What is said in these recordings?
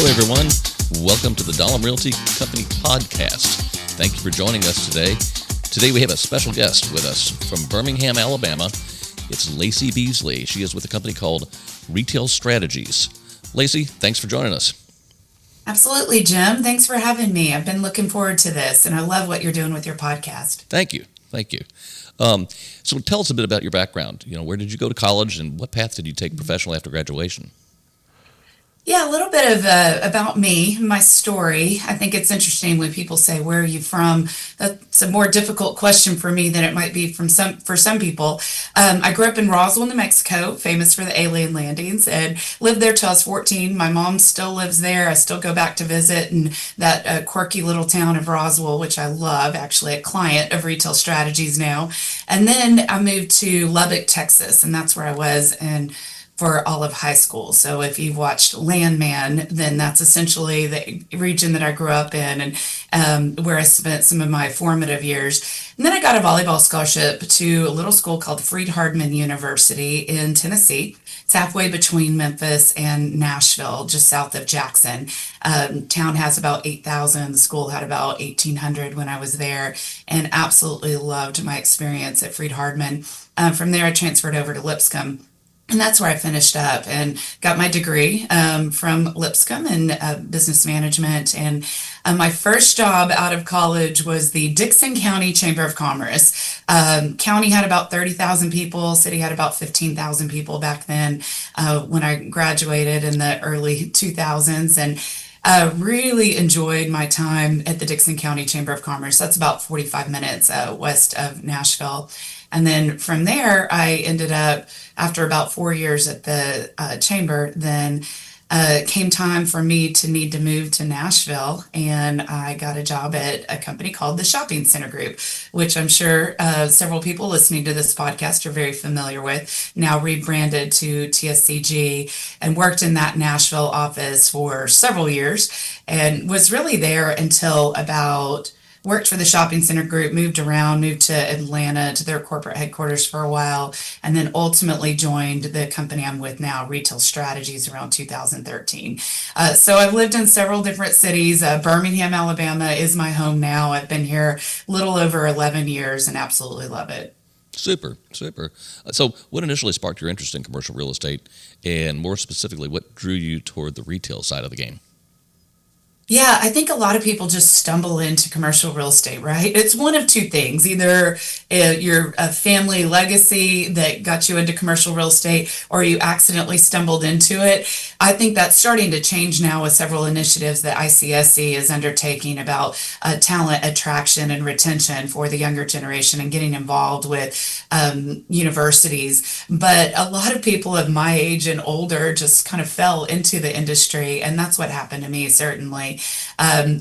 Hello, everyone. Welcome to the Dahlem Realty Company podcast. Thank you for joining us today. Today we have a special guest with us from Birmingham, Alabama. It's Lacy Beasley. She is with a company called Retail Strategies. Lacy, thanks for joining us. Absolutely, Jim. Thanks for having me. I've been looking forward to this, and I love what you're doing with your podcast. Thank you. So tell us a bit about your background. Where did you go to college, and what path did you take professionally after graduation? Yeah, a little bit of about me, my story. I think it's interesting when people say, "Where are you from?" That's a more difficult question for me than it might be for some people. I grew up in Roswell, New Mexico, famous for the alien landings, and lived there till I was 14. My mom still lives there. I still go back to visit, and that quirky little town of Roswell, which I love, actually a client of Retail Strategies now. And then I moved to Lubbock, Texas, and that's where I was for all of high school. So if you've watched Landman, then that's essentially the region that I grew up in and where I spent some of my formative years. And then I got a volleyball scholarship to a little school called Freed-Hardeman University in Tennessee. It's halfway between Memphis and Nashville, just south of Jackson. Town has about 8,000. The school had about 1,800 when I was there, and absolutely loved my experience at Freed-Hardeman. From there, I transferred over to Lipscomb. And that's where I finished up and got my degree from Lipscomb in business management. And my first job out of college was the Dickson County Chamber of Commerce. County had about 30,000 people. City had about 15,000 people back then when I graduated in the early 2000s. And really enjoyed my time at the Dickson County Chamber of Commerce. That's about 45 minutes west of Nashville. And then from there, I ended up, after about 4 years at the chamber, then came time for me to need to move to Nashville. And I got a job at a company called the Shopping Center Group, which I'm sure several people listening to this podcast are very familiar with, now rebranded to TSCG, and worked in that Nashville office for several years and was really there until worked for the shopping center group, moved to Atlanta to their corporate headquarters for a while, and then ultimately joined the company I'm with now, Retail Strategies, around 2013. So I've lived in several different cities. Birmingham, Alabama is my home now. I've been here a little over 11 years and absolutely love it. Super. So what initially sparked your interest in commercial real estate, and more specifically, what drew you toward the retail side of the game? Yeah, I think a lot of people just stumble into commercial real estate, right? It's one of two things. Either your family legacy that got you into commercial real estate, or you accidentally stumbled into it. I think that's starting to change now with several initiatives that ICSC is undertaking about talent attraction and retention for the younger generation and getting involved with universities. But a lot of people of my age and older just kind of fell into the industry, and that's what happened to me, certainly.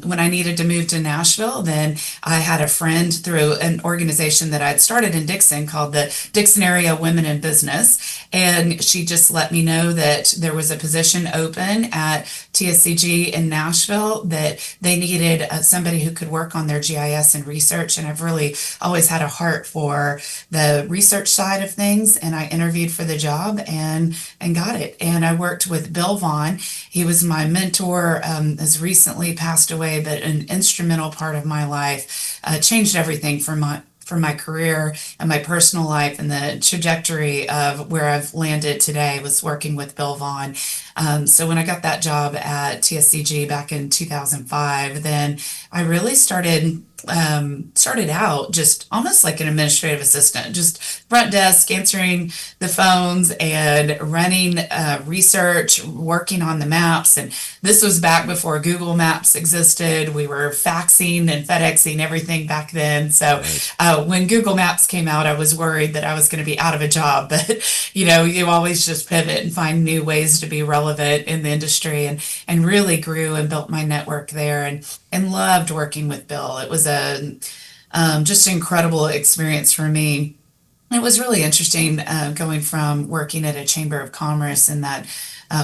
When I needed to move to Nashville, then I had a friend through an organization that I'd started in Dixon called the Dixon Area Women in Business. And she just let me know that there was a position open at TSCG in Nashville, that they needed somebody who could work on their GIS and research. And I've really always had a heart for the research side of things. And I interviewed for the job and got it. And I worked with Bill Vaughn. He was my mentor, has recently passed away, but an instrumental part of my life, changed everything for my career and my personal life, and the trajectory of where I've landed today was working with Bill Vaughn. So when I got that job at TSCG back in 2005, then I really started out just almost like an administrative assistant, just front desk, answering the phones and running research, working on the maps. And this was back before Google Maps existed. We were faxing and FedExing everything back then. So when Google Maps came out, I was worried that I was going to be out of a job. But, you always just pivot and find new ways to be relevant in the industry, and really grew and built my network there, and loved working with Bill. It was a just an incredible experience for me. It was really interesting going from working at a chamber of commerce in that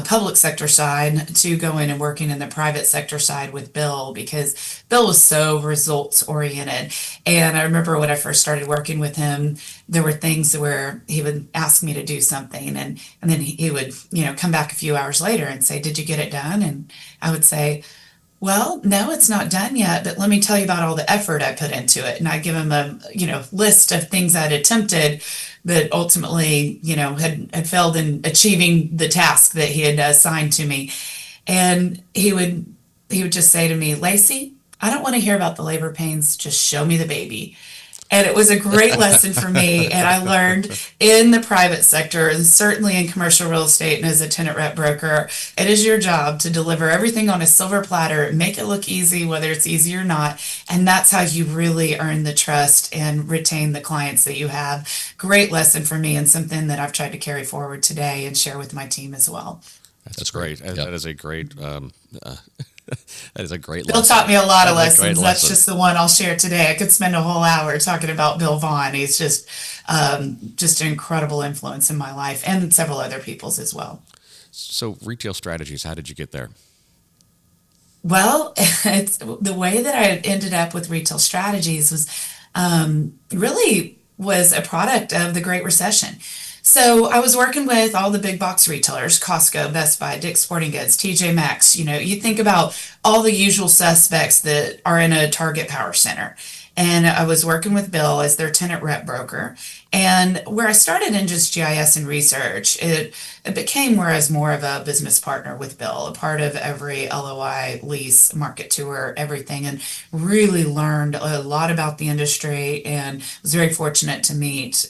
public sector side to going and working in the private sector side with Bill, because Bill was so results oriented. And I remember when I first started working with him, there were things where he would ask me to do something, and then he would, come back a few hours later and say, "Did you get it done?" And I would say, "Well, no, it's not done yet, but let me tell you about all the effort I put into it." And I give him a, list of things I'd attempted, but ultimately, had failed in achieving the task that he had assigned to me. And he would just say to me, "Lacy, I don't want to hear about the labor pains. Just show me the baby." And it was a great lesson for me. And I learned in the private sector, and certainly in commercial real estate and as a tenant rep broker, it is your job to deliver everything on a silver platter, make it look easy, whether it's easy or not. And that's how you really earn the trust and retain the clients that you have. Great lesson for me, and something that I've tried to carry forward today and share with my team as well. That's great. Yep. That is a great. That is a great Bill lesson. taught me a lot of That's a great lessons. That's lesson. just the one I'll share today. I could spend a whole hour talking about Bill Vaughn. He's just an incredible influence in my life and several other people's as well. So, retail strategies. How did you get there? Well, it's the way that I ended up with retail strategies was really was a product of the Great Recession. So I was working with all the big box retailers: Costco, Best Buy, Dick's Sporting Goods, TJ Maxx. You think about all the usual suspects that are in a Target Power Center. And I was working with Bill as their tenant rep broker. And where I started in just GIS and research, it became where I was more of a business partner with Bill, a part of every LOI, lease, market tour, everything, and really learned a lot about the industry, and was very fortunate to meet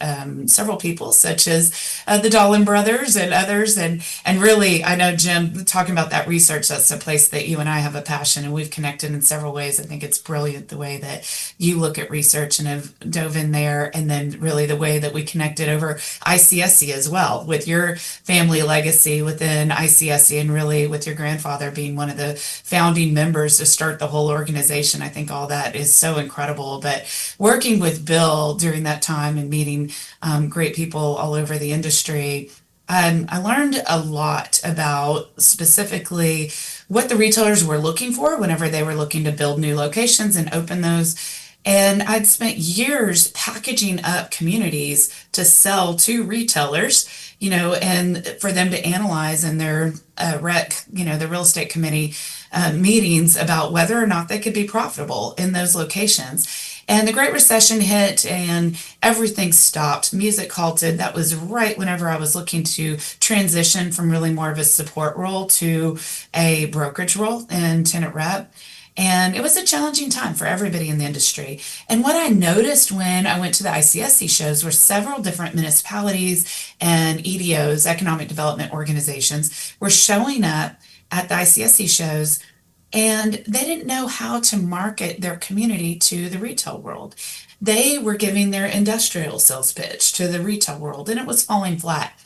several people such as the Dahlem brothers and others. And really, I know, Jim, talking about that research, that's a place that you and I have a passion, and we've connected in several ways. I think it's brilliant the way that you look at research and have dove in there, and then really the way that we connected over ICSC as well, with your family legacy within ICSC, and really with your grandfather being one of the founding members to start the whole organization. I think all that is so incredible. But working with Bill during that time and meeting great people all over the industry, I learned a lot about specifically what the retailers were looking for whenever they were looking to build new locations and open those. And I'd spent years packaging up communities to sell to retailers, and for them to analyze in their the real estate committee meetings about whether or not they could be profitable in those locations. And the Great Recession hit and everything stopped. Music halted. That was right whenever I was looking to transition from really more of a support role to a brokerage role in tenant rep. And it was a challenging time for everybody in the industry. And what I noticed when I went to the ICSC shows were several different municipalities and EDOs, economic development organizations, were showing up at the ICSC shows, and they didn't know how to market their community to the retail world. They were giving their industrial sales pitch to the retail world, and it was falling flat.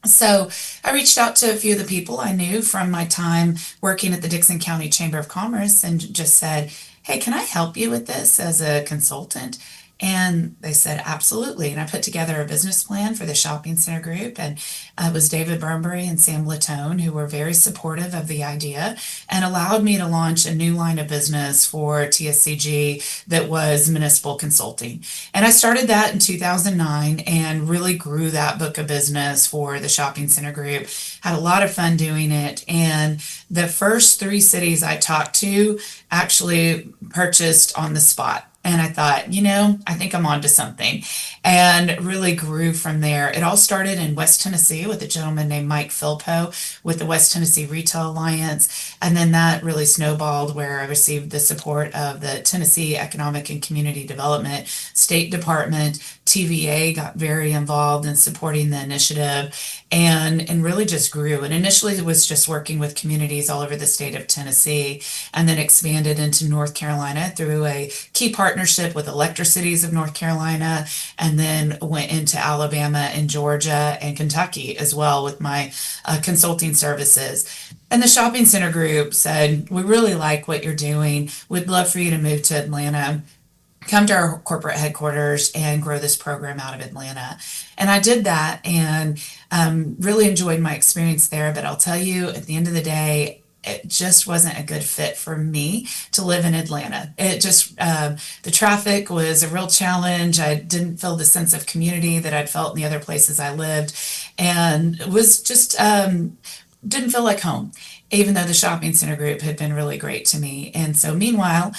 So I reached out to a few of the people I knew from my time working at the Dixon County Chamber of Commerce and just said, "Hey, can I help you with this as a consultant?" And they said, "Absolutely." And I put together a business plan for the shopping center group. And it was David Burnbury and Sam Latone who were very supportive of the idea and allowed me to launch a new line of business for TSCG that was municipal consulting. And I started that in 2009 and really grew that book of business for the shopping center group. Had a lot of fun doing it. And the first 3 cities I talked to actually purchased on the spot. And I thought, I think I'm onto something, and really grew from there. It all started in West Tennessee with a gentleman named Mike Philpo with the West Tennessee Retail Alliance. And then that really snowballed where I received the support of the Tennessee Economic and Community Development State Department. TVA got very involved in supporting the initiative, and really just grew. And initially it was just working with communities all over the state of Tennessee, and then expanded into North Carolina through a key partnership with Electricities of North Carolina, and then went into Alabama and Georgia and Kentucky as well with my consulting services. And the shopping center group said, "We really like what you're doing. We'd love for you to move to Atlanta come to our corporate headquarters and grow this program out of Atlanta. And I did that and really enjoyed my experience there. But I'll tell you, at the end of the day, it just wasn't a good fit for me to live in Atlanta. The traffic was a real challenge. I didn't feel the sense of community that I'd felt in the other places I lived, and it was just didn't feel like home, even though the shopping center group had been really great to me. And so, meanwhile,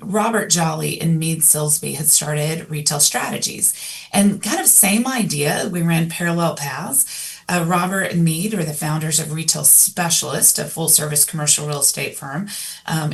Robert Jolly in Mead Silsby had started Retail Strategies, and kind of same idea. We ran parallel paths. Robert and Mead are the founders of Retail Specialist, a full service commercial real estate firm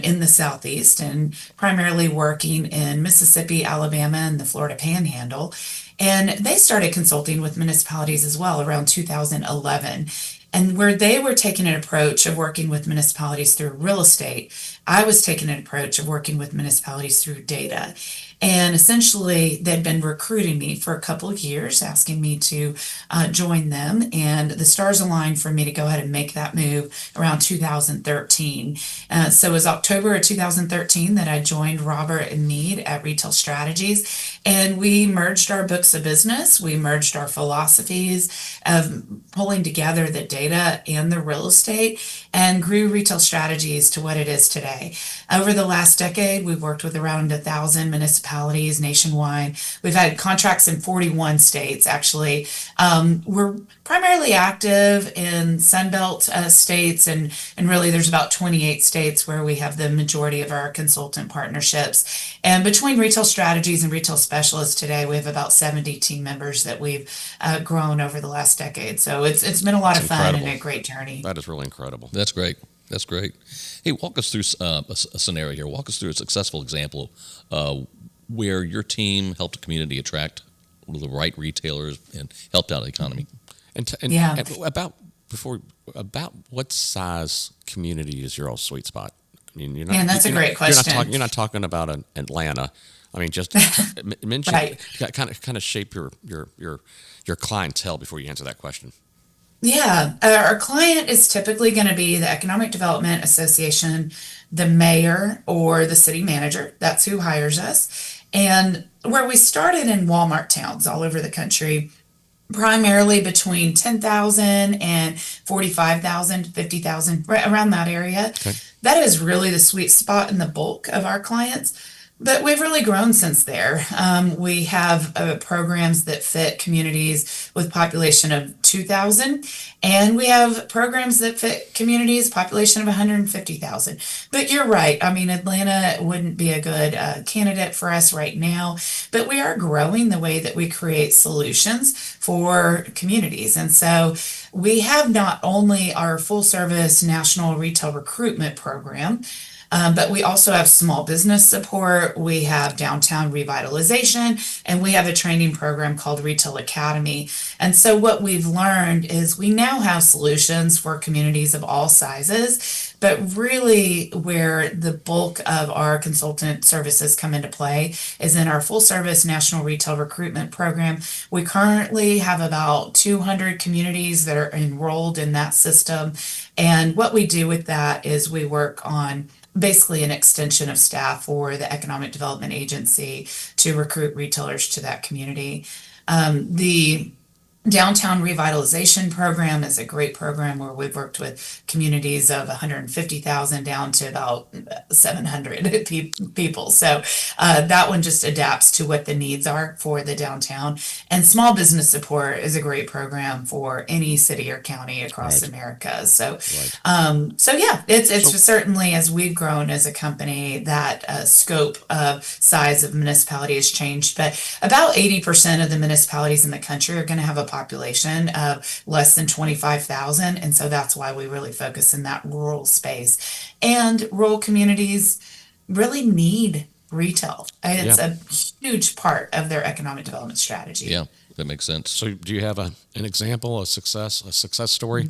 in the Southeast, and primarily working in Mississippi, Alabama, and the Florida Panhandle. And they started consulting with municipalities as well around 2011. And where they were taking an approach of working with municipalities through real estate, I was taking an approach of working with municipalities through data. And essentially, they'd been recruiting me for a couple of years, asking me to join them. And the stars aligned for me to go ahead and make that move around 2013. So it was October of 2013 that I joined Robert and Mead at Retail Strategies. And we merged our books of business. We merged our philosophies of pulling together the data and the real estate and grew Retail Strategies to what it is today. Over the last decade, we've worked with around 1,000 municipalities nationwide. We've had contracts in 41 states, actually. We're primarily active in Sunbelt states, and really there's about 28 states where we have the majority of our consultant partnerships. And between Retail Strategies and Retail Specialists today, we have about 70 team members that we've grown over the last decade. So it's been a lot of fun and a great journey. That is really incredible. That's great. That's great. Hey, walk us through a scenario here. Walk us through a successful example where your team helped a community attract the right retailers and helped out the economy. And about what size community is your old sweet spot? I mean, that's a great question. You're not talking about Atlanta. I mean, just mention Right. kind of shape your clientele before you answer that question. Yeah, our client is typically going to be the Economic Development Association, the mayor, or the city manager. That's who hires us. And where we started in Walmart towns all over the country, primarily between 10,000 and 45,000, 50,000, right around that area. Okay. That is really the sweet spot in the bulk of our clients. But we've really grown since there. We have programs that fit communities with population of 2,000, and we have programs that fit communities population of 150,000. But you're right. I mean, Atlanta wouldn't be a good candidate for us right now, but we are growing the way that we create solutions for communities. And so we have not only our full service national retail recruitment program, but we also have small business support, we have downtown revitalization, and we have a training program called Retail Academy. And so what we've learned is we now have solutions for communities of all sizes, but really where the bulk of our consultant services come into play is in our full service national retail recruitment program. We currently have about 200 communities that are enrolled in that system. And what we do with that is we work on basically an extension of staff for the Economic Development Agency to recruit retailers to that community. The Downtown Revitalization Program is a great program where we've worked with communities of 150,000 down to about 700 people. So that one just adapts to what the needs are for the downtown. And Small Business Support is a great program for any city or county across America. So, so yeah, it's certainly, as we've grown as a company, that scope of size of municipality has changed. But about 80% of the municipalities in the country are going to have a population of less than 25,000. And so that's why we really focus in that rural space. And rural communities really need retail. And it's a huge part of their economic development strategy. Yeah, that makes sense. So do you have an example, a success story?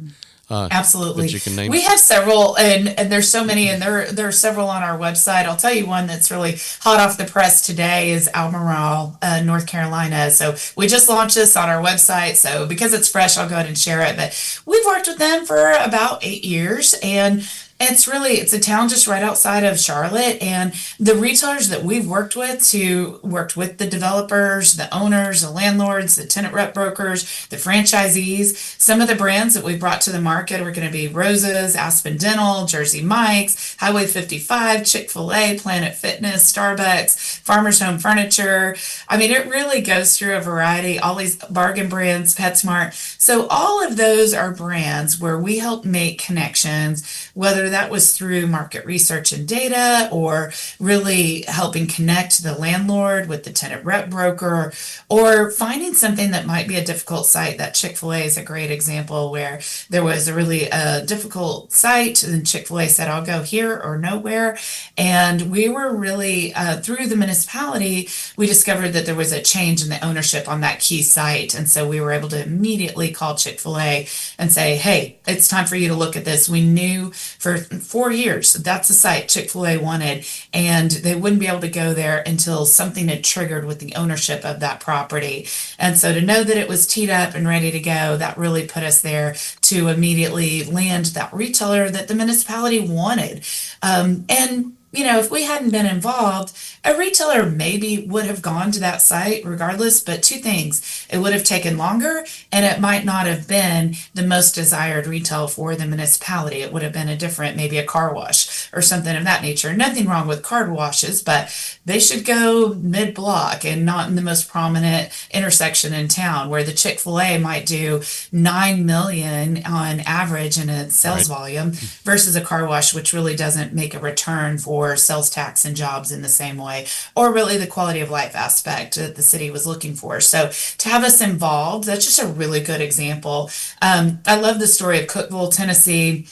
Absolutely. That you can name? We have several, and there's so many, and there are several on our website. I'll tell you one that's really hot off the press today is Albemarle, North Carolina. So we just launched this on our website. So because it's fresh, I'll go ahead and share it. But we've worked with them for about 8 years, and It's a town just right outside of Charlotte, and the retailers that we've worked with the developers, the owners, the landlords, the tenant rep brokers, the franchisees. Some of the brands that we brought to the market are going to be Roses, Aspen Dental, Jersey Mike's, Highway 55, Chick-fil-A, Planet Fitness, Starbucks, Farmers Home Furniture. I mean, it really goes through a variety, all these bargain brands, PetSmart. So all of those are brands where we help make connections, whether that was through market research and data or really helping connect the landlord with the tenant rep broker or finding something that might be a difficult site. That Chick-fil-A is a great example where there was a really difficult site and Chick-fil-A said, I'll go here or nowhere. And we were really, through the municipality, we discovered that there was a change in the ownership on that key site. And so we were able to immediately call Chick-fil-A and say, hey, it's time for you to look at this. We knew for 4 years that's the site Chick-fil-A wanted, and they wouldn't be able to go there until something had triggered with the ownership of that property. And so to know that it was teed up and ready to go, that really put us there to immediately land that retailer that the municipality wanted. And if we hadn't been involved, a retailer maybe would have gone to that site regardless, but two things. It would have taken longer and it might not have been the most desired retail for the municipality. It would have been a different, maybe a car wash or something of that nature. Nothing wrong with car washes, but they should go mid-block and not in the most prominent intersection in town where the Chick-fil-A might do 9 million on average in a sales volume versus a car wash, which really doesn't make a return for sales tax and jobs in the same way, or really the quality of life aspect that the city was looking for. So to have us involved, that's just a really good example. I love the story of Cookeville, Tennessee.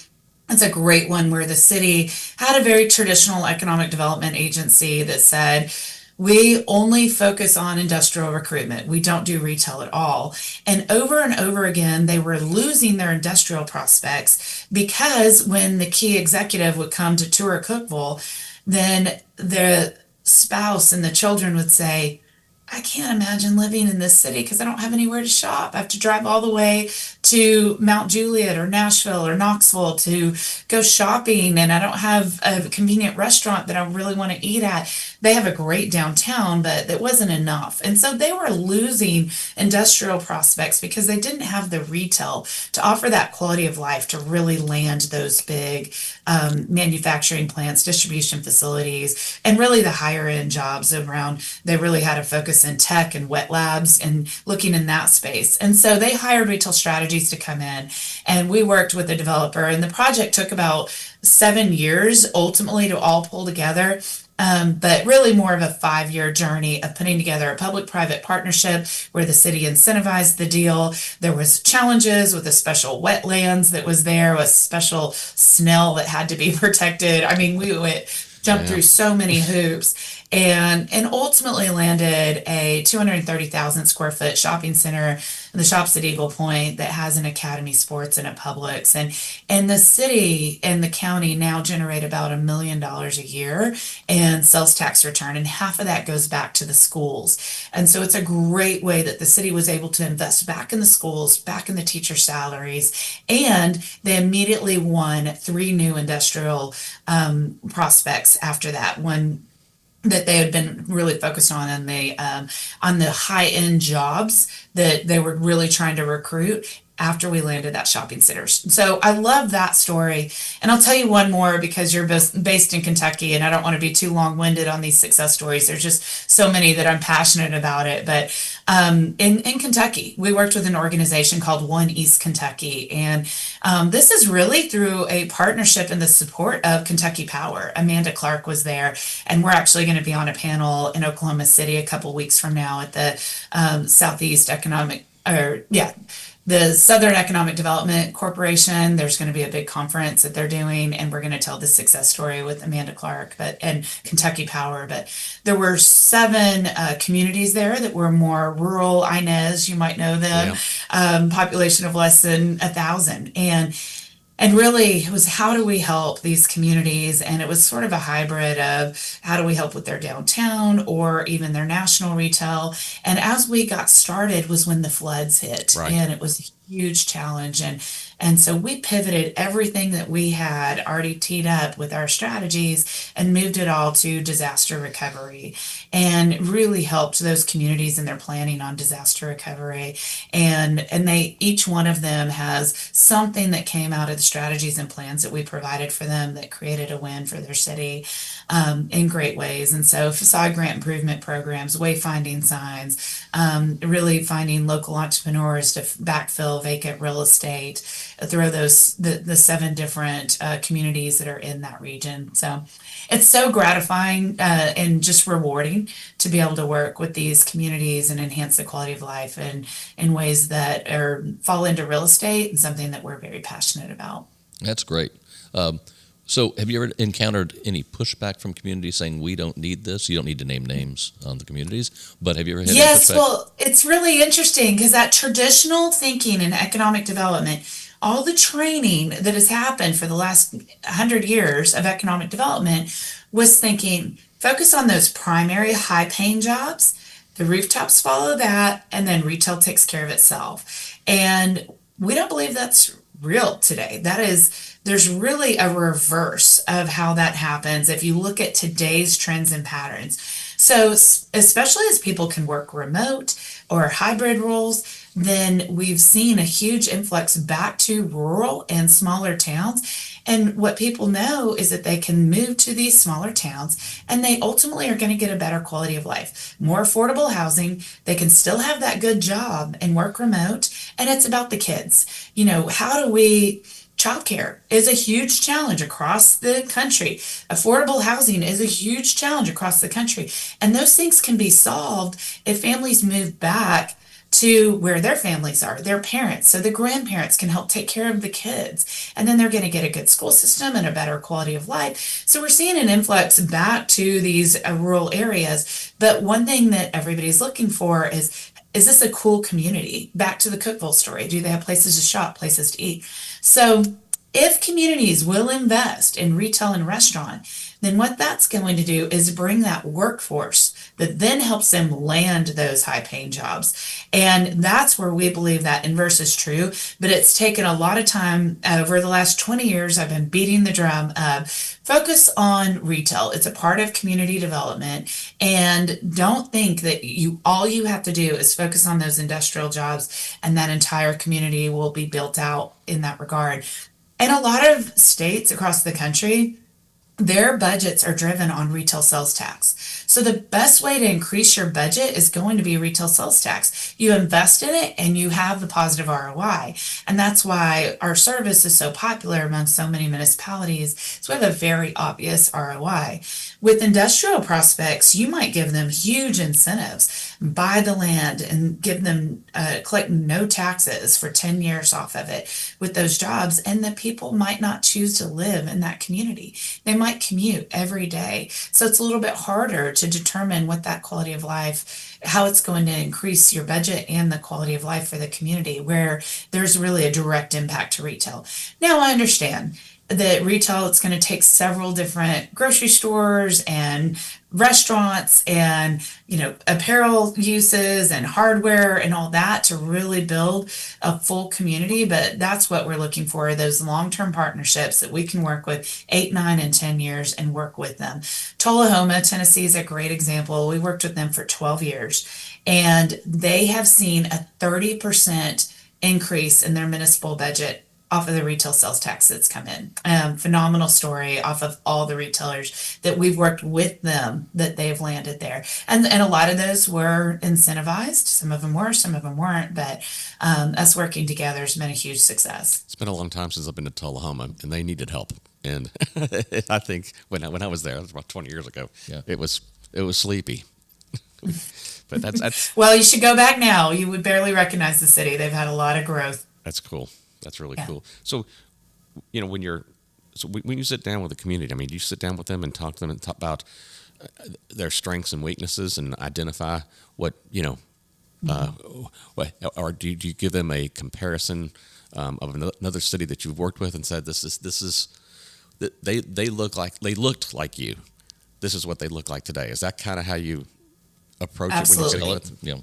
It's a great one where the city had a very traditional economic development agency that said, we only focus on industrial recruitment. We don't do retail at all. And over again, they were losing their industrial prospects because when the key executive would come to tour Cookeville, then the spouse and the children would say, I can't imagine living in this city because I don't have anywhere to shop. I have to drive all the way to Mount Juliet or Nashville or Knoxville to go shopping, and I don't have a convenient restaurant that I really want to eat at. They have a great downtown, but it wasn't enough. And so they were losing industrial prospects because they didn't have the retail to offer that quality of life to really land those big manufacturing plants, distribution facilities, and really the higher end jobs around. They really had a focus in tech and wet labs and looking in that space. And so they hired retail strategies to come in, and we worked with the developer, and the project took about 7 years ultimately to all pull together. But really more of a 5-year journey of putting together a public-private partnership where the city incentivized the deal. There was challenges with the special wetlands that was there, a special snail that had to be protected. I mean, we went jumped through so many hoops and ultimately landed a 230,000 square foot shopping center in the shops at Eagle Point that has an Academy Sports and a Publix. And the city and the county now generate about $1 million a year in sales tax return, and half of that goes back to the schools. And so it's a great way that the city was able to invest back in the schools, back in the teacher salaries, and they immediately won 3 new industrial prospects after that. One that they had been really focused on the high end jobs that they were really trying to recruit after we landed that shopping center. So I love that story. And I'll tell you one more because you're based in Kentucky and I don't want to be too long-winded on these success stories. There's just so many that I'm passionate about it. But in Kentucky, we worked with an organization called One East Kentucky. And this is really through a partnership and the support of Kentucky Power. Amanda Clark was there, and we're actually going to be on a panel in Oklahoma City a couple weeks from now at the the Southern Economic Development Corporation. There's going to be a big conference that they're doing, and we're going to tell the success story with Amanda Clark and Kentucky Power. But there were 7 communities there that were more rural, Inez, you might know them, population of less than 1,000. And really, it was how do we help these communities? And it was sort of a hybrid of how do we help with their downtown or even their national retail. And as we got started was when the floods hit, and it was a huge challenge. And And so we pivoted everything that we had already teed up with our strategies and moved it all to disaster recovery, and really helped those communities in their planning on disaster recovery. And they, each one of them has something that came out of the strategies and plans that we provided for them that created a win for their city in great ways. And so facade grant improvement programs, wayfinding signs, really finding local entrepreneurs to backfill vacant real estate, through the 7 different communities that are in that region. So it's so gratifying and just rewarding to be able to work with these communities and enhance the quality of life in ways that fall into real estate, and something that we're very passionate about. That's great. So have you ever encountered any pushback from communities saying we don't need this? You don't need to name names on the communities, but have you ever had any Yes, pushback? well, it's really interesting because that traditional thinking in economic development, all the training that has happened for the last 100 years of economic development was thinking focus on those primary high paying jobs, the rooftops follow that, and then retail takes care of itself. And we don't believe that's real today. There's really a reverse of how that happens if you look at today's trends and patterns. So, especially as people can work remote or hybrid roles, then we've seen a huge influx back to rural and smaller towns. And what people know is that they can move to these smaller towns and they ultimately are going to get a better quality of life, more affordable housing. They can still have that good job and work remote. And it's about the kids. Childcare is a huge challenge across the country. Affordable housing is a huge challenge across the country. And those things can be solved if families move back to where their families are, their parents, so the grandparents can help take care of the kids. And then they're going to get a good school system and a better quality of life. So we're seeing an influx back to these rural areas. But one thing that everybody's looking for is this a cool community? Back to the Cookeville story. Do they have places to shop, places to eat? So if communities will invest in retail and restaurant, then what that's going to do is bring that workforce that then helps them land those high paying jobs. And that's where we believe that inverse is true. But it's taken a lot of time over the last 20 years. I've been beating the drum of focus on retail. It's a part of community development. And don't think that all you have to do is focus on those industrial jobs and that entire community will be built out in that regard. And a lot of states across the country, their budgets are driven on retail sales tax. So the best way to increase your budget is going to be retail sales tax. You invest in it and you have the positive ROI. And that's why our service is so popular among so many municipalities. So we have a very obvious ROI. With industrial prospects, you might give them huge incentives, buy the land and give them collect no taxes for 10 years off of it with those jobs. And the people might not choose to live in that community. They might commute every day. So it's a little bit harder to determine what that quality of life, how it's going to increase your budget and the quality of life for the community, where there's really a direct impact to retail. Now, I understand that retail, it's going to take several different grocery stores and restaurants and apparel uses and hardware and all that to really build a full community. But that's what we're looking for, those long-term partnerships that we can work with 8, 9, and 10 years and work with them. Tullahoma, Tennessee is a great example. We worked with them for 12 years and they have seen a 30% increase in their municipal budget off of the retail sales tax that's come in. Phenomenal story off of all the retailers that we've worked with them that they've landed there. And a lot of those were incentivized. Some of them were, some of them weren't, but us working together has been a huge success. It's been a long time since I've been to Tullahoma, and they needed help. And I think when I was there, it was about 20 years ago, Yeah. it was sleepy. But that's Well, you should go back now. You would barely recognize the city. They've had a lot of growth. that's cool. That's really Yeah. cool. So, when you sit down with the community, I mean, do you sit down with them and talk to them and talk about their strengths and weaknesses and identify what, or do you give them a comparison of another city that you've worked with and said, this is they looked like you. This is what they look like today. Is that kind of how you approach it when you Absolutely. sit with them? Yeah.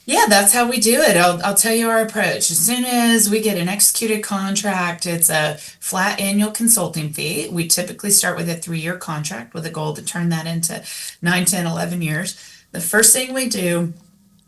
Yeah, that's how we do it. I'll tell you our approach. As soon as we get an executed contract, it's a flat annual consulting fee. We typically start with a 3-year contract with a goal to turn that into 9, 10, 11 years. The first thing we do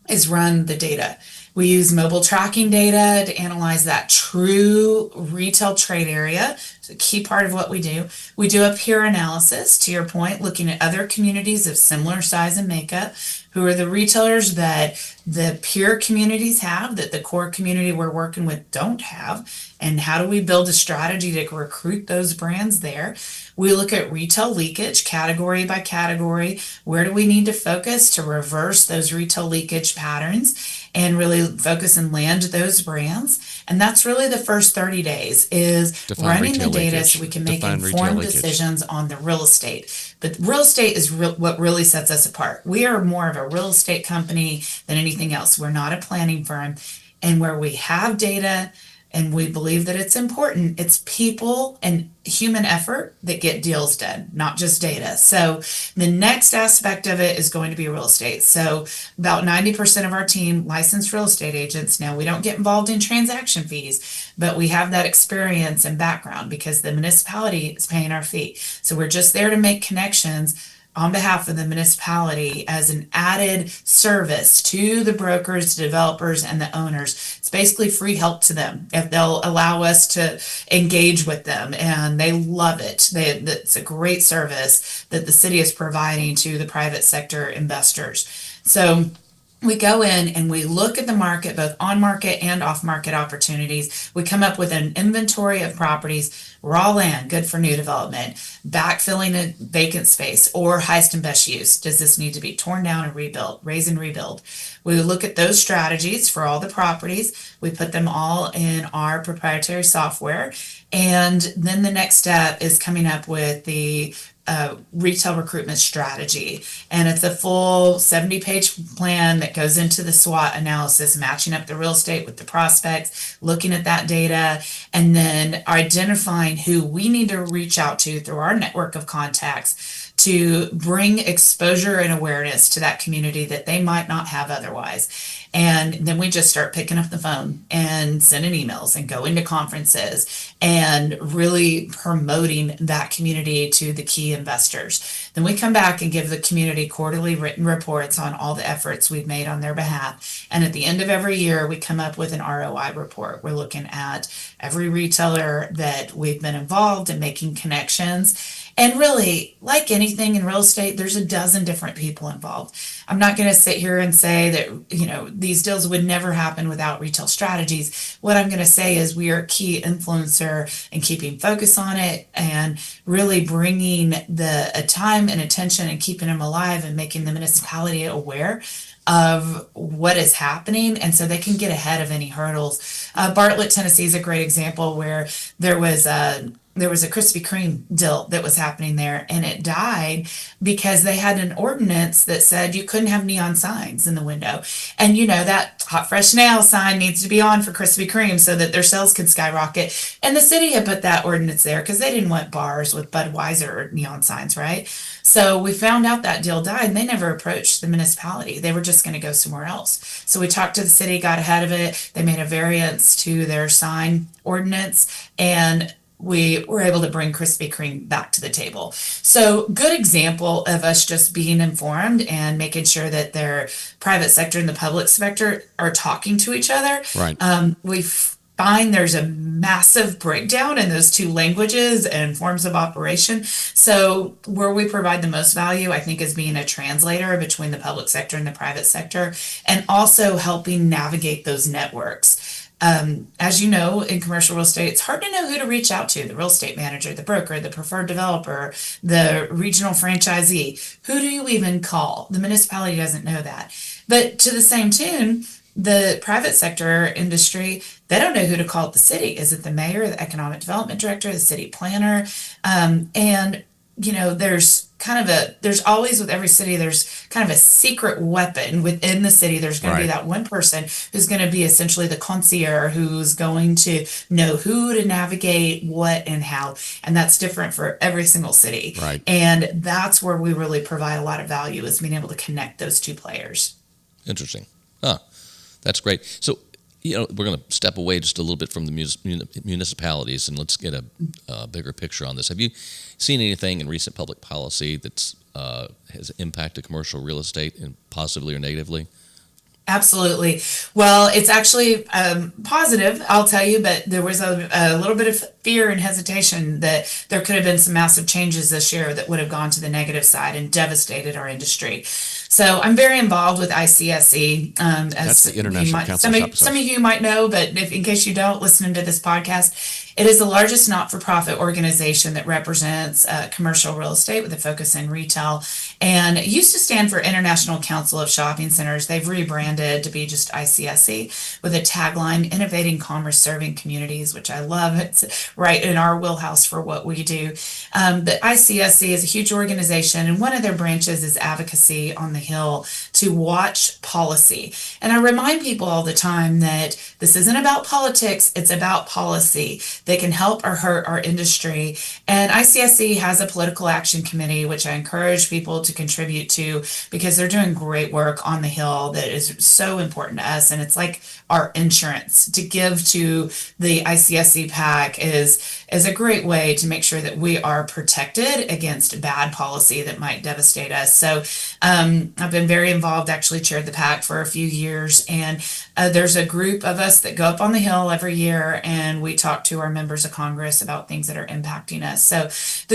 is run the data. We use mobile tracking data to analyze that true retail trade area. It's a key part of what we do. We do a peer analysis, to your point, looking at other communities of similar size and makeup. Who are the retailers that the peer communities have that the core community we're working with don't have? And how do we build a strategy to recruit those brands there? We look at retail leakage category by category. Where do we need to focus to reverse those retail leakage patterns and really focus and land those brands? And that's really the first 30 days is Define running the retail data leakage. so we can make Define retail informed leakage. decisions on the real estate. But real estate is what really sets us apart. We are more of a real estate company than anything else. We're not a planning firm. And where we have data and we believe that it's important, it's people and human effort that get deals done, not just data. So the next aspect of it is going to be real estate. So about 90% of our team licensed real estate agents. Now we don't get involved in transaction fees, but we have that experience and background because the municipality is paying our fee. So we're just there to make connections on behalf of the municipality as an added service to the brokers, developers, and the owners. It's basically free help to them if they'll allow us to engage with them, and they love it. It's a great service that the city is providing to the private sector investors. So we go in and we look at the market, both on market and off market opportunities. We come up with an inventory of properties, raw land, good for new development, backfilling a vacant space, or highest and best use. Does this need to be torn down and rebuilt, raise and rebuild? We look at those strategies for all the properties. We put them all in our proprietary software. And then the next step is coming up with the retail recruitment strategy. And it's a full 70-page plan that goes into the SWOT analysis, matching up the real estate with the prospects, looking at that data, and then identifying who we need to reach out to through our network of contacts to bring exposure and awareness to that community that they might not have otherwise. And then we just start picking up the phone and sending emails and going to conferences and really promoting that community to the key investors. Then we come back and give the community quarterly written reports on all the efforts we've made on their behalf. And at the end of every year, we come up with an ROI report. We're looking at every retailer that we've been involved in making connections. And really, like anything in real estate, there's a dozen different people involved. I'm not going to sit here and say that, these deals would never happen without retail strategies. What I'm going to say is we are a key influencer in keeping focus on it and really bringing the time and attention and keeping them alive and making the municipality aware of what is happening, and so they can get ahead of any hurdles. Bartlett, Tennessee is a great example where there was a Krispy Kreme deal that was happening there, and it died because they had an ordinance that said you couldn't have neon signs in the window. And that hot fresh nail sign needs to be on for Krispy Kreme so that their sales could skyrocket. And the city had put that ordinance there because they didn't want bars with Budweiser or neon signs, right? So we found out that deal died and they never approached the municipality. They were just going to go somewhere else. So we talked to the city, got ahead of it. They made a variance to their sign ordinance, and we were able to bring Krispy Kreme back to the table. So good example of us just being informed and making sure that their private sector and the public sector are talking to each other. Right. We find there's a massive breakdown in those two languages and forms of operation. So where we provide the most value, I think, is being a translator between the public sector and the private sector, and also helping navigate those networks. As you know, in commercial real estate, it's hard to know who to reach out to: the real estate manager, the broker, the preferred developer, the regional franchisee. Who do you even call? The municipality doesn't know that. But to the same tune, the private sector industry, they don't know who to call at the city. Is it the mayor, the economic development director, the city planner? There's always, with every city, there's kind of a secret weapon within the city. There's going to be that one person who's going to be essentially the concierge, who's going to know who to navigate, what, and how. And that's different for every single city. Right. And that's where we really provide a lot of value, is being able to connect those two players. Interesting. Huh. That's great. So, we're going to step away just a little bit from the municipalities, and let's get a bigger picture on this. Have you seen anything in recent public policy that's has impacted commercial real estate, and positively or negatively? Absolutely. Well, it's actually positive, I'll tell you, but there was a little bit of fear and hesitation that there could have been some massive changes this year that would have gone to the negative side and devastated our industry. So I'm very involved with ICSC. That's the International Council of Shop Some of you might know, but in case you don't, listening to this podcast, it is the largest not-for-profit organization that represents commercial real estate with a focus in retail. And it used to stand for International Council of Shopping Centers. They've rebranded to be just ICSC with a tagline, Innovating Commerce Serving Communities, which I love. It's right in our wheelhouse for what we do. But ICSC is a huge organization, and one of their branches is advocacy on the Hill to watch policy. And I remind people all the time that this isn't about politics, it's about policy that can help or hurt our industry. And ICSC has a political action committee, which I encourage people to contribute to because they're doing great work on the Hill that is so important to us. And it's like our insurance. To give to the ICSC PAC is a great way to make sure that we are protected against bad policy that might devastate us. So I've been very involved, actually chaired the PAC for a few years, and there's a group of us that go up on the Hill every year and we talk to our members of Congress about things that are impacting us. So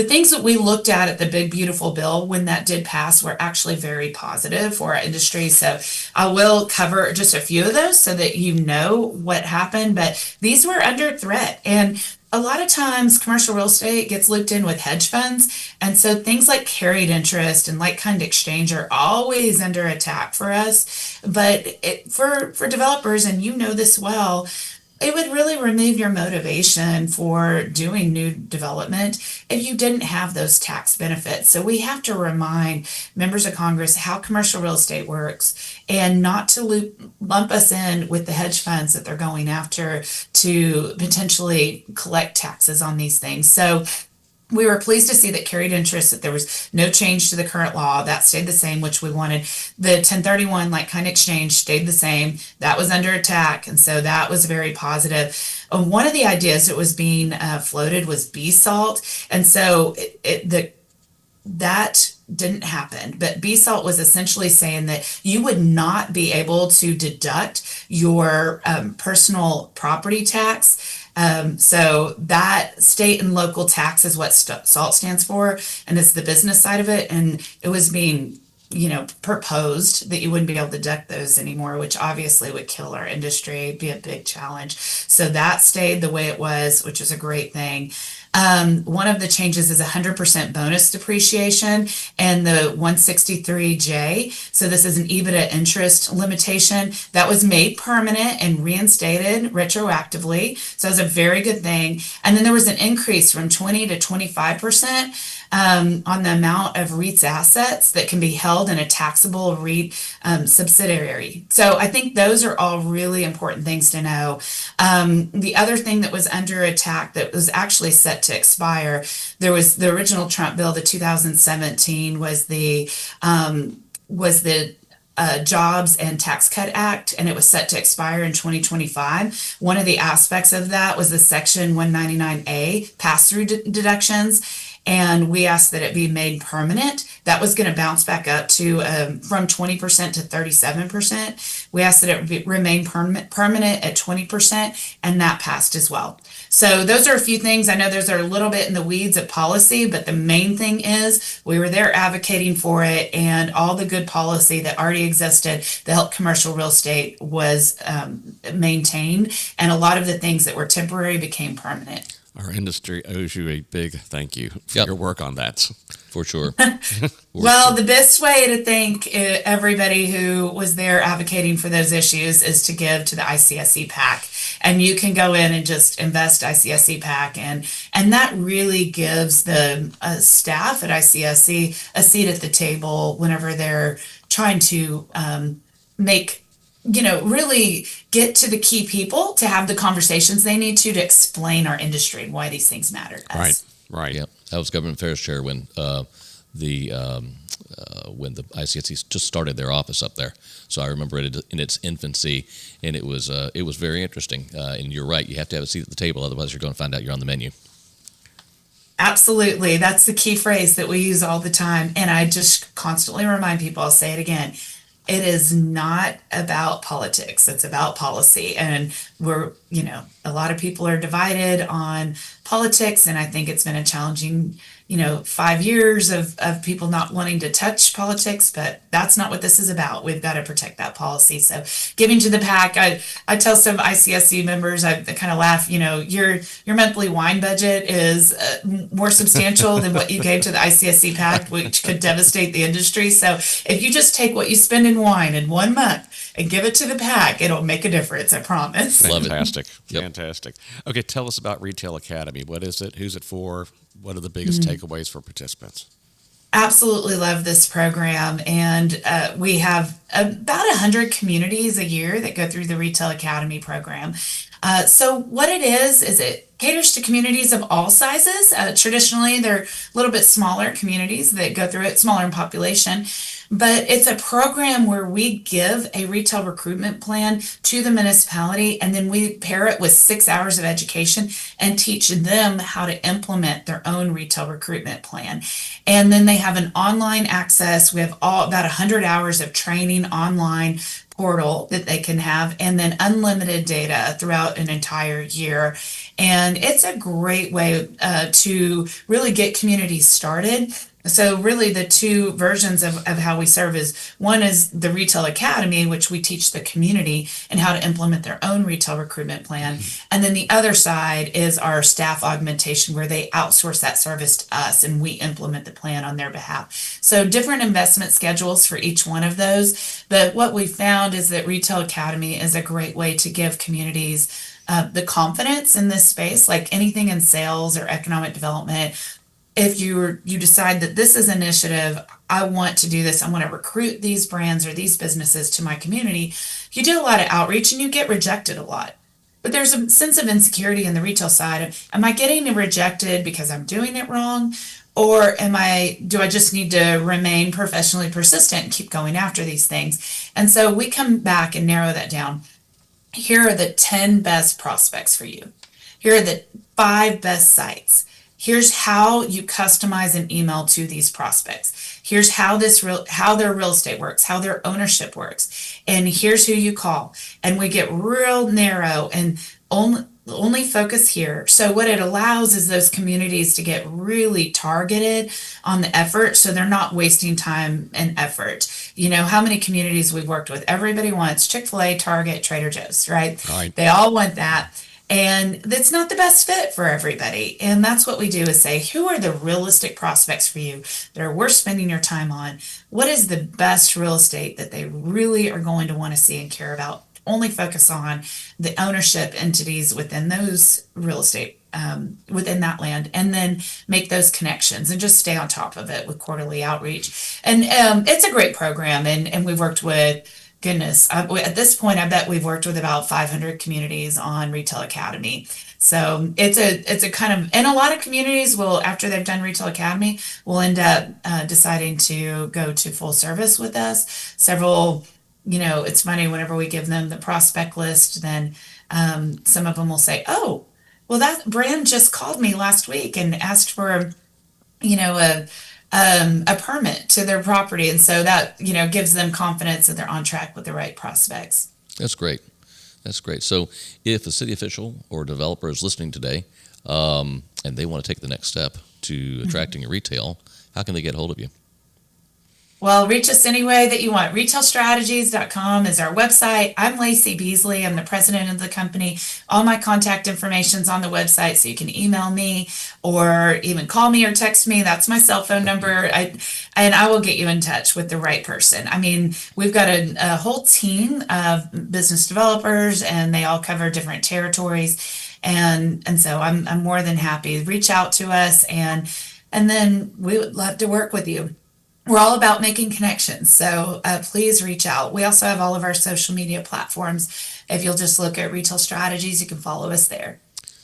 the things that we looked at the big beautiful bill when that did pass were actually very positive for our industry. So I will cover just a few of those so that you know what happened, but these were under threat. And a lot of times commercial real estate gets looped in with hedge funds. And so things like carried interest and like-kind exchange are always under attack for us. But for developers, and you know this well, it would really remove your motivation for doing new development if you didn't have those tax benefits. So we have to remind members of Congress how commercial real estate works and not to lump us in with the hedge funds that they're going after to potentially collect taxes on these things. So we were pleased to see that carried interest, that there was no change to the current law. That stayed the same, which we wanted. The 1031 like-kind exchange stayed the same. That was under attack, and so that was very positive. One of the ideas that was being floated was B-salt, and so that didn't happen. But B-salt was essentially saying that you would not be able to deduct your personal property tax. So that state and local tax is what SALT stands for, and it's the business side of it. And it was being, proposed that you wouldn't be able to deduct those anymore, which obviously would kill our industry, be a big challenge. So that stayed the way it was, which is a great thing. One of the changes is 100% bonus depreciation and the 163J. So this is an EBITDA interest limitation that was made permanent and reinstated retroactively. So it's a very good thing. And then there was an increase from 20 to 25% on the amount of REIT's assets that can be held in a taxable REIT subsidiary. So I think those are all really important things to know. The other thing that was under attack that was actually set to expire, there was the original Trump bill, the 2017 was the Jobs and Tax Cut Act, and it was set to expire in 2025. One of the aspects of that was the Section 199A pass-through deductions, and we asked that it be made permanent. That was going to bounce back up to from 20% to 37%. We asked that it remain permanent at 20%, and that passed as well. So those are a few things. I know those are a little bit in the weeds of policy, but the main thing is we were there advocating for it, and all the good policy that already existed that helped commercial real estate was maintained, and a lot of the things that were temporary became permanent. Our industry owes you a big thank you for your work on that. For sure. Well, the best way to thank everybody who was there advocating for those issues is to give to the ICSC PAC. And you can go in and just invest ICSC PAC. And that really gives the staff at ICSC a seat at the table whenever they're trying to really get to the key people to have the conversations they need to explain our industry and why these things matter to us. Right. Yeah, I was Government Affairs Chair when the when the ICSC just started their office up there. So I remember it in its infancy, and it was very interesting. And you're right, you have to have a seat at the table, otherwise you're going to find out you're on the menu. Absolutely. That's the key phrase that we use all the time. And I just constantly remind people, I'll say it again. It is not about politics. It's about policy. And a lot of people are divided on politics. And I think it's been a challenging, 5 years of people not wanting to touch politics, but that's not what this is about. We've got to protect that policy. So giving to the PAC, I tell some ICSC members, I kind of laugh, your monthly wine budget is more substantial than what you gave to the ICSC PAC, which could devastate the industry. So if you just take what you spend in wine in 1 month and give it to the PAC, it'll make a difference, I promise. Love it. Fantastic. Yep. Fantastic. Okay, tell us about Retail Academy. What is it? Who's it for? What are the biggest takeaways for participants? Absolutely love this program. And we have about 100 communities a year that go through the Retail Academy program. So what it is it caters to communities of all sizes. Traditionally, they're a little bit smaller communities that go through it, smaller in population. But it's a program where we give a retail recruitment plan to the municipality, and then we pair it with 6 hours of education and teach them how to implement their own retail recruitment plan. And then they have an online access. We have about 100 hours of training online portal that they can have, and then unlimited data throughout an entire year. And it's a great way to really get communities started. So really the two versions of how we serve is, one is the Retail Academy, which we teach the community and how to implement their own retail recruitment plan. And then the other side is our staff augmentation, where they outsource that service to us and we implement the plan on their behalf. So different investment schedules for each one of those. But what we found is that Retail Academy is a great way to give communities the confidence in this space, like anything in sales or economic development. If you decide that this is an initiative, I want to do this, I want to recruit these brands or these businesses to my community, you do a lot of outreach and you get rejected a lot. But there's a sense of insecurity in the retail side of, am I getting rejected because I'm doing it wrong? Or do I just need to remain professionally persistent and keep going after these things? And so we come back and narrow that down. Here are the 10 best prospects for you. Here are the 5 best sites. Here's how you customize an email to these prospects. Here's how their real estate works, how their ownership works. And here's who you call. And we get real narrow and only focus here. So what it allows is those communities to get really targeted on the effort, so they're not wasting time and effort. How many communities we've worked with, everybody wants Chick-fil-A, Target, Trader Joe's, right? Right. They all want that. And that's not the best fit for everybody. And that's what we do, is say, who are the realistic prospects for you that are worth spending your time on? What is the best real estate that they really are going to want to see and care about? Only focus on the ownership entities within those real estate, within that land, and then make those connections and just stay on top of it with quarterly outreach. And it's a great program. And we've worked with, goodness, at this point, I bet we've worked with about 500 communities on Retail Academy. So it's a kind of, and a lot of communities will, after they've done Retail Academy, will end up deciding to go to full service with us. Several, it's funny, whenever we give them the prospect list, then some of them will say, oh, well, that brand just called me last week and asked for, a permit to their property. And so that, gives them confidence that they're on track with the right prospects. That's great. That's great. So if a city official or developer is listening today and they want to take the next step to attracting a retail, how can they get hold of you? Well, reach us any way that you want. Retailstrategies.com is our website. I'm Lacy Beasley. I'm the president of the company. All my contact information's on the website, so you can email me or even call me or text me. That's my cell phone number. And I will get you in touch with the right person. I mean, we've got a whole team of business developers, and they all cover different territories. And so I'm more than happy. Reach out to us, and then we would love to work with you. We're all about making connections, so please reach out. We also have all of our social media platforms. If you'll just look at Retail Strategies, you can follow us there.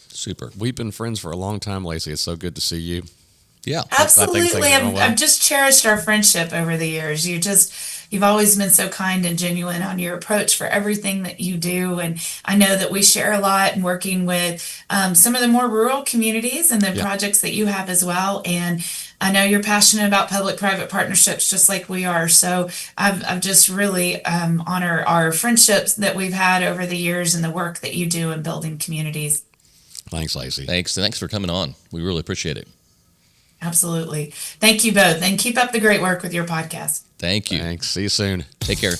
Super. We've been friends for a long time, Lacy. It's so good to see you. Yeah. Absolutely. Going well. I've just cherished our friendship over the years. You've always been so kind and genuine on your approach for everything that you do. And I know that we share a lot in working with some of the more rural communities and the Yeah. projects that you have as well. And I know you're passionate about public-private partnerships just like we are. So I've just really honor our friendships that we've had over the years and the work that you do in building communities. Thanks, Lacy. Thanks for coming on. We really appreciate it. Absolutely. Thank you both. And keep up the great work with your podcast. Thank you. Thanks. See you soon. Take care.